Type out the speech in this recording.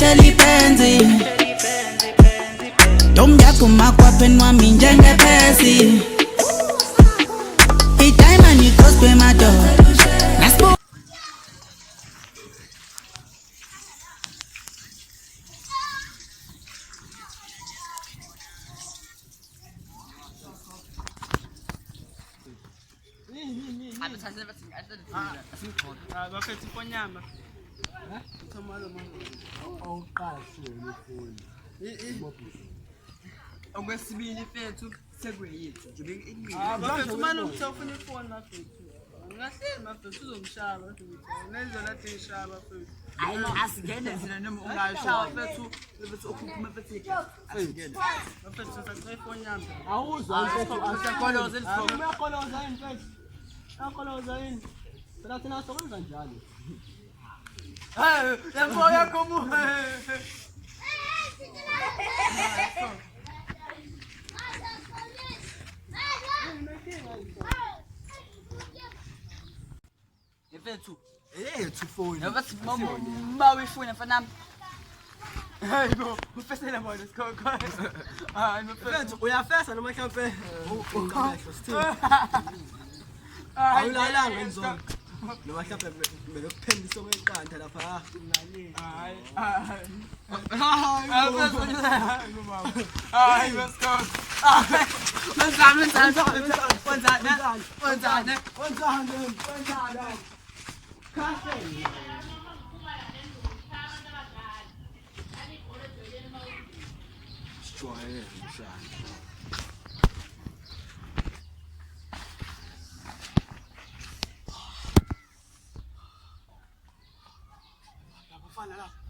ngihleli phansi ntombi yakho makwaphen wami njengephesi i-diamond ikhospe madoda bafethu ifonyama okwesibili fethu sekuyithu bafethu manje ufuna ifoni bafethu ngahleli bafethu uzomshaba nenzo lathi ishaba bafethu hayi asingene thina noma ungashaya bafethu bafethu ukhuphuma bafethu asingene bafethu sasicela ifoni yami awuzwa uyakholoza elifoni uyakholoza yini mfethu uyakholoza yini phela thina sokwenza njalo lemfo yakho mu bafethu ethu phone bafethu mama uyifuna mfanami hayibo ufesela bona sikhokho hayi mfethu uyafesa noma mhlawumbe uqamehlo sithini awulalanga enzolo noma mhlawumbe kumele kuphendisa okweqanda lapha hayi hayi basikhokho wenzani sijwayele mshana lapha fana lapha